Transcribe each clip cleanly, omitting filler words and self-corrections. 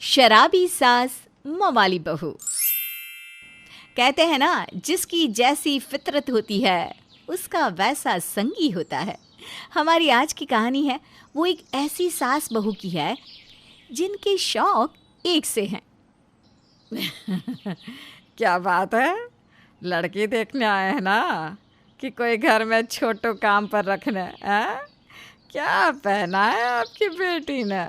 शराबी सास मवाली बहू। कहते हैं ना, जिसकी जैसी फितरत होती है उसका वैसा संगी होता है। हमारी आज की कहानी है वो एक ऐसी सास बहू की है जिनके शौक एक से हैं। क्या बात है, लड़की देखने आए हैं ना कि कोई घर में छोटो काम पर रखने हैं? क्या पहना है आपकी बेटी ने?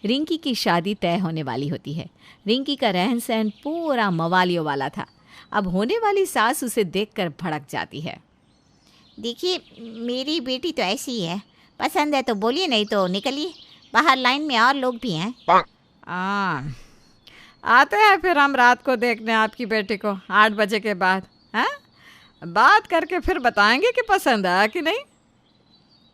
रिंकी की शादी तय होने वाली होती है। रिंकी का रहन सहन पूरा मवालियों वाला था। अब होने वाली सास उसे देखकर भड़क जाती है। देखिए, मेरी बेटी तो ऐसी ही है। पसंद है तो बोलिए, नहीं तो निकलिए। बाहर लाइन में और लोग भी हैं। आते हैं फिर हम रात को देखने आपकी बेटी को 8 बजे के बाद। हैं? बात करके फिर बताएंगे कि पसंद आया कि नहीं।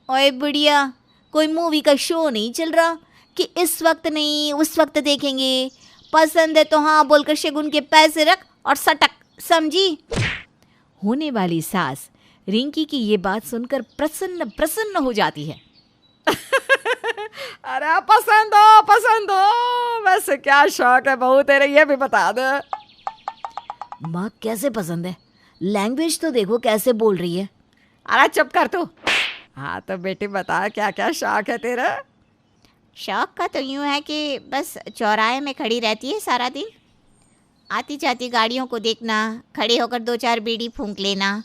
ओए बुढ़िया, कोई मूवी का शो नहीं चल रहा कि इस वक्त नहीं उस वक्त देखेंगे। पसंद है तो हाँ बोलकर शगुन के पैसे रख और सटक, समझी? होने वाली सास रिंकी की ये बात सुनकर प्रसन्न प्रसन्न हो जाती है। अरे पसंद हो, वैसे क्या शौक है बहू तेरे, ये भी बता दे। माँ कैसे पसंद है? लैंग्वेज तो देखो कैसे बोल रही है। अरे चुप कर तू। हाँ तो बेटी बता, क्या क्या शौक है तेरा? शौक का तो यूँ है कि बस चौराहे में खड़ी रहती है सारा दिन। आती जाती गाड़ियों को देखना, खड़े होकर 2-4 बीड़ी फूंक लेना,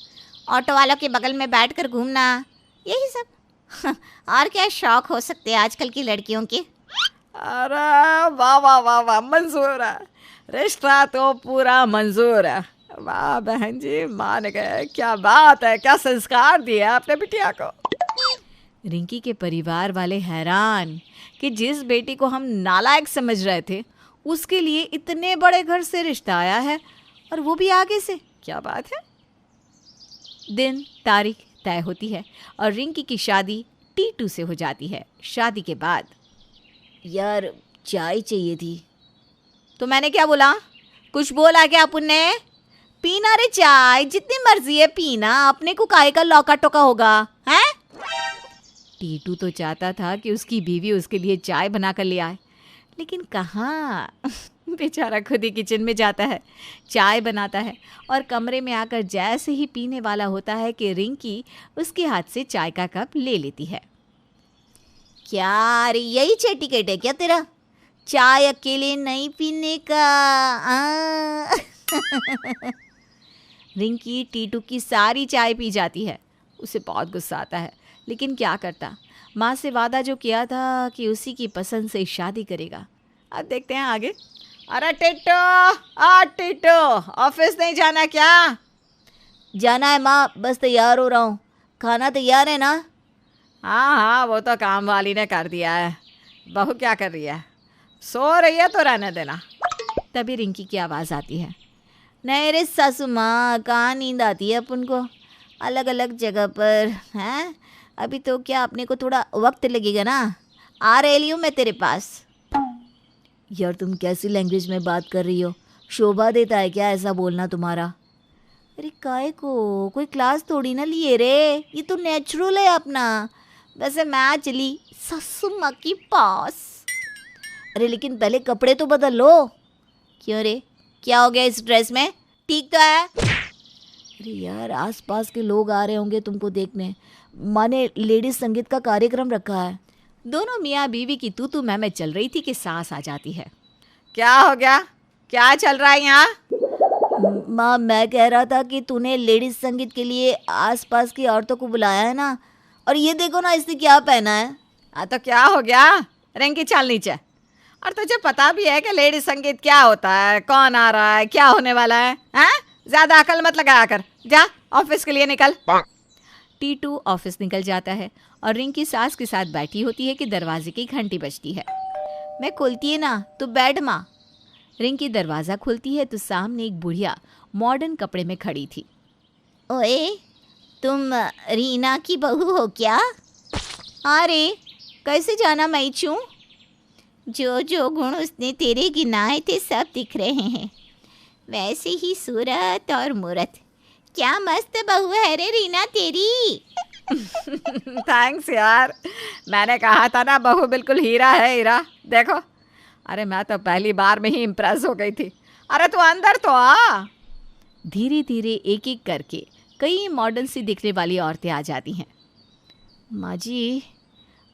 ऑटो वालों के बगल में बैठकर घूमना, यही सब। और क्या शौक हो सकते हैं आजकल की लड़कियों के? अरे वाह वाह वाह वाह, मंजूर है, रिश्ता तो पूरा मंजूर है। वाह बहन जी, मान गए। क्या बात है, क्या संस्कार दिए आपने बिटिया को। रिंकी के परिवार वाले हैरान कि जिस बेटी को हम नालायक समझ रहे थे उसके लिए इतने बड़े घर से रिश्ता आया है, और वो भी आगे से। क्या बात है। दिन तारीख तय होती है और रिंकी की शादी टीटू से हो जाती है। शादी के बाद, यार चाय चाहिए थी। तो मैंने क्या बोला? कुछ बोला क्या पुन्ने? पीना रे चाय, जितनी मर्जी है पीना, अपने को काहे का लौका टोका होगा हैं? टीटू तो चाहता था कि उसकी बीवी उसके लिए चाय बना कर ले आए, लेकिन कहाँ। बेचारा खुद ही किचन में जाता है, चाय बनाता है, और कमरे में आकर जैसे ही पीने वाला होता है कि रिंकी उसके हाथ से चाय का कप ले लेती है। क्या रे, यही चेटिकेट है क्या तेरा? चाय अकेले नहीं पीने का? रिंकी टीटू की सारी चाय पी जाती है। उसे बहुत गुस्सा आता है, लेकिन क्या करता। माँ से वादा जो किया था कि उसी की पसंद से शादी करेगा। अब देखते हैं आगे। अरे टिट्टो, ऑफिस नहीं जाना क्या? जाना है माँ, बस तैयार हो रहा हूँ। खाना तैयार है ना? हाँ, वो तो काम वाली ने कर दिया है। बहू क्या कर रही है? सो रही है तो रहने देना। तभी रिंकी की आवाज़ आती है। नहीं रे सासू माँ, कहाँ नींद आती है अपन को अलग अलग जगह पर, हैं? अभी तो क्या, अपने को थोड़ा वक्त लगेगा ना। आ रही हूँ मैं तेरे पास। यार तुम कैसी लैंग्वेज में बात कर रही हो? शोभा देता है क्या ऐसा बोलना तुम्हारा? अरे काहे को, कोई क्लास थोड़ी ना लिए रे, ये तो नेचुरल है अपना। वैसे मैं चली सासू माँ के पास। अरे लेकिन पहले कपड़े तो बदल लो। क्यों रे, क्या हो गया इस ड्रेस में? ठीक तो है? अरे यार, आसपास के लोग आ रहे होंगे तुमको देखने। माँ ने लेडीज संगीत का कार्यक्रम रखा है। दोनों मियाँ बीवी की तू मैं चल रही थी कि सास आ जाती है। क्या हो गया, क्या चल रहा है यहाँ? माँ मैं कह रहा था कि तूने लेडीज संगीत के लिए आसपास की औरतों को बुलाया है ना, और ये देखो ना इसने क्या पहना है। हाँ तो क्या हो गया? रिंकी चल नीचे। और तुझे पता भी है कि लेडीज संगीत क्या होता है, कौन आ रहा है, क्या होने वाला है? हैं? ज्यादा अकल मत लगाया कर, जा ऑफिस के लिए निकल। टीटू ऑफिस निकल जाता है और रिंकी सास के साथ बैठी होती है कि दरवाजे की घंटी बजती है। मैं खोलती है ना, तो बैठ माँ। रिंकी दरवाज़ा खोलती है तो सामने एक बुढ़िया मॉडर्न कपड़े में खड़ी थी। ओए, तुम रीना की बहू हो क्या? अरे कैसे जाना मैं छूँ? जो जो गुण उसने तेरे गिनाए थे सब दिख रहे हैं। वैसे ही सूरत और मूरत, क्या मस्त बहू है रे रीना तेरी। थैंक्स यार, मैंने कहा था ना बहू बिल्कुल हीरा है, हीरा। देखो अरे मैं तो पहली बार में ही इम्प्रेस हो गई थी। अरे तू अंदर तो आ। धीरे धीरे एक एक करके कई मॉडर्न सी दिखने वाली औरतें आ जाती हैं। माँ जी,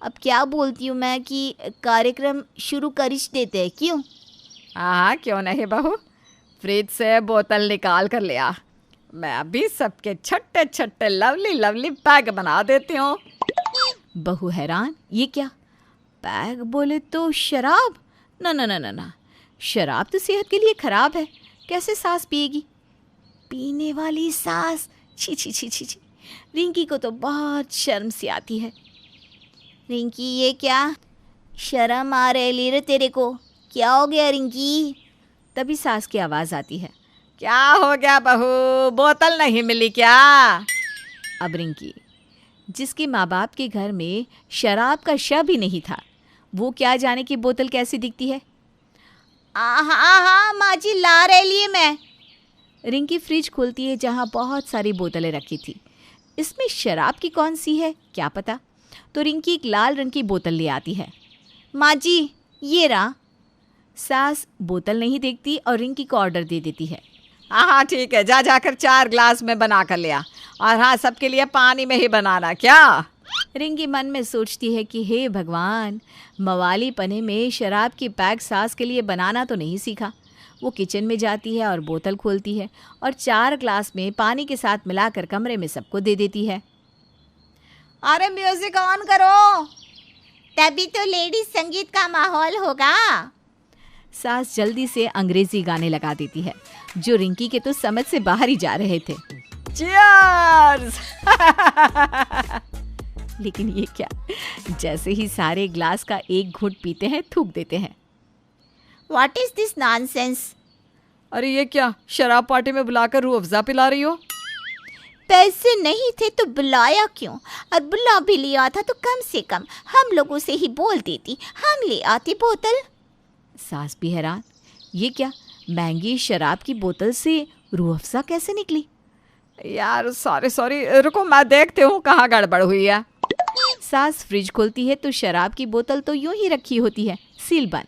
अब क्या बोलती हूँ मैं कि कार्यक्रम शुरू कर ही देते हैं, क्यों? हाँ क्यों नहीं बहू, फ्रिज से बोतल निकाल कर ले आ। मैं अभी सबके छोटे छोटे लवली लवली पैक बना देती हूँ। बहू हैरान, ये क्या पैग बोले तो शराब? ना ना ना ना ना, शराब तो सेहत के लिए खराब है, कैसे सास पिएगी? पीने वाली सास, छी छी छी छी छी। रिंकी को तो बहुत शर्म सी आती है। रिंकी ये क्या? शर्म आ रही रे तेरे को? क्या हो गया रिंकी? तभी सास की आवाज़ आती है। क्या हो गया बहू, बोतल नहीं मिली क्या? अब रिंकी, जिसके माँ बाप के घर में शराब का शब ही नहीं था, वो क्या जाने कि बोतल कैसी दिखती है। हाँ हाँ माँ जी, ला रही है मैं। रिंकी फ्रिज खोलती है जहाँ बहुत सारी बोतलें रखी थी। इसमें शराब की कौन सी है क्या पता, तो रिंकी एक लाल रंग की बोतल ले आती है। माँ जी ये रहा। सास बोतल नहीं देखती और रिंकी को ऑर्डर दे देती है। हाँ ठीक है, जा जाकर 4 ग्लास में बना कर ले आ, और हाँ सबके लिए पानी में ही बनाना। क्या? रिंकी मन में सोचती है कि हे भगवान, मवाली पने में शराब की पैक सास के लिए बनाना तो नहीं सीखा। वो किचन में जाती है और बोतल खोलती है और 4 ग्लास में पानी के साथ मिलाकर कमरे में सबको दे देती है। अरे म्यूजिक ऑन करो, तभी तो लेडीज संगीत का माहौल होगा। सास जल्दी से अंग्रेजी गाने लगा देती है जो रिंकी के तो समझ से बाहर ही जा रहे थे। चीयर्स। लेकिन ये क्या, जैसे ही सारे ग्लास का एक घूंट पीते हैं थूक देते हैं। What is this nonsense? अरे ये क्या, शराब पार्टी में बुलाकर रूह अफ़ज़ा पिला रही हो? पैसे नहीं थे तो बुलाया क्यों? और बुला भी लिया था तो कम से कम हम लोगों से ही बोल देती, हम ले आती बोतल। सास भी हैरान, ये क्या, महंगी शराब की बोतल से रूह अफ़ज़ा कैसे निकली? यार सॉरी, रुको मैं देखती हूँ कहाँ गड़बड़ हुई है। सास फ्रिज खोलती है तो शराब की बोतल तो यूं ही रखी होती है, सील बंद।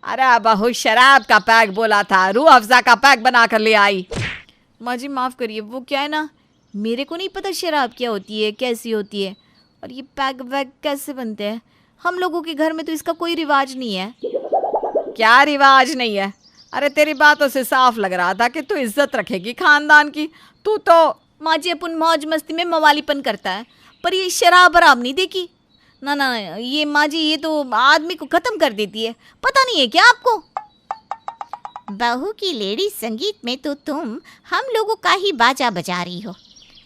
अरे बहू, शराब का पैक बोला था, रूह अफ़ज़ा का पैक बना कर ले आई। माँ जी माफ़ करिए, वो क्या है ना, मेरे को नहीं पता शराब क्या होती है, कैसी होती है, और ये पैक वैक कैसे बनते हैं। हम लोगों के घर में तो इसका कोई रिवाज नहीं है। क्या रिवाज नहीं है? अरे तेरी बातों से साफ लग रहा था कि तू इज्जत रखेगी खानदान की। तू तो माँ जी अपन मौज मस्ती में मवालीपन करता है, पर ये शराब बराब नहीं देखी। ना ना, ये माँ जी ये तो आदमी को ख़त्म कर देती है, पता नहीं है क्या आपको? बहू की लेडीज संगीत में तो तुम हम लोगों का ही बाजा बजा रही हो।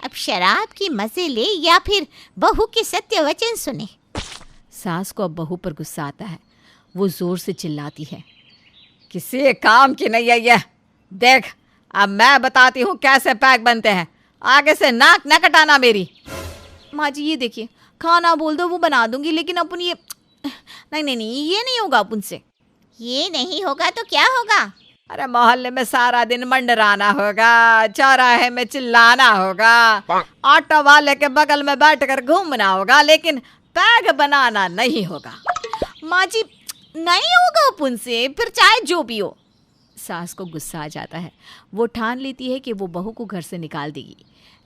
अब शराब की मजे ले या फिर बहू के सत्य वचन सुने। सास को अब बहू पर गुस्सा आता है, वो जोर से चिल्लाती है। किसी काम की नहीं है ये। देख, अब मैं बताती हूँ कैसे पैक बनते हैं, आगे से नाक न कटाना मेरी। माँ जी ये देखिए, खाना बोल दो वो बना दूंगी, लेकिन अपन ये नहीं नहीं नहीं, ये नहीं होगा अपन से। ये नहीं होगा तो क्या होगा? अरे मोहल्ले में सारा दिन मंडराना होगा, चौराहे में चिल्लाना होगा, ऑटो वाले के बगल में बैठकर घूमना होगा, लेकिन पैक बनाना नहीं होगा। माँ जी नहीं होगा अपन से, फिर चाहे जो भी हो। सास को गुस्सा आ जाता है, वो ठान लेती है कि वो बहू को घर से निकाल देगी,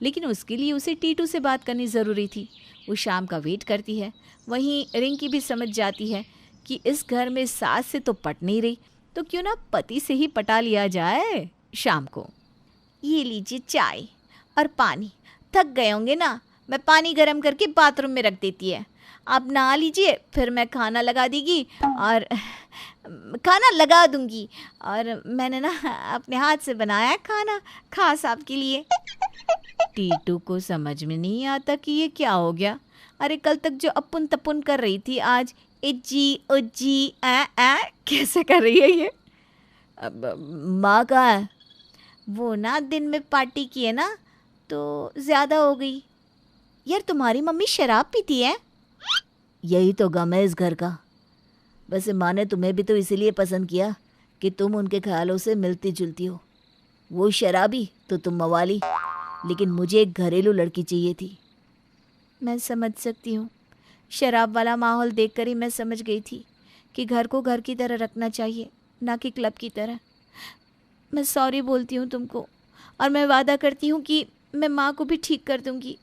लेकिन उसके लिए उसे टीटू से बात करनी ज़रूरी थी। वो शाम का वेट करती है। वहीं रिंकी भी समझ जाती है कि इस घर में सास से तो पट नहीं रही, तो क्यों ना पति से ही पटा लिया जाए। शाम को ये लीजिए चाय और पानी। थक गए होंगे ना, मैं पानी गर्म करके बाथरूम में रख देती है, आप नहा लीजिए, फिर मैं खाना लगा दूंगी और खाना लगा दूंगी। और मैंने ना अपने हाथ से बनाया खाना खास आपके लिए। टीटू को समझ में नहीं आता कि ये क्या हो गया। अरे कल तक जो अपुन तपुन कर रही थी, आज इज्जी उज्जी कैसे कर रही है ये। माँ का है वो ना, दिन में पार्टी की है ना तो ज़्यादा हो गई। यार तुम्हारी मम्मी शराब पीती है? यही तो गम है इस घर का। वैसे माँ ने तुम्हें भी तो इसीलिए पसंद किया कि तुम उनके ख्यालों से मिलती जुलती हो। वो शराबी तो तुम मवाली, लेकिन मुझे एक घरेलू लड़की चाहिए थी। मैं समझ सकती हूँ, शराब वाला माहौल देखकर ही मैं समझ गई थी कि घर को घर की तरह रखना चाहिए, ना कि क्लब की तरह। मैं सॉरी बोलती हूँ तुमको, और मैं वादा करती हूँ कि मैं माँ को भी ठीक कर दूँगी।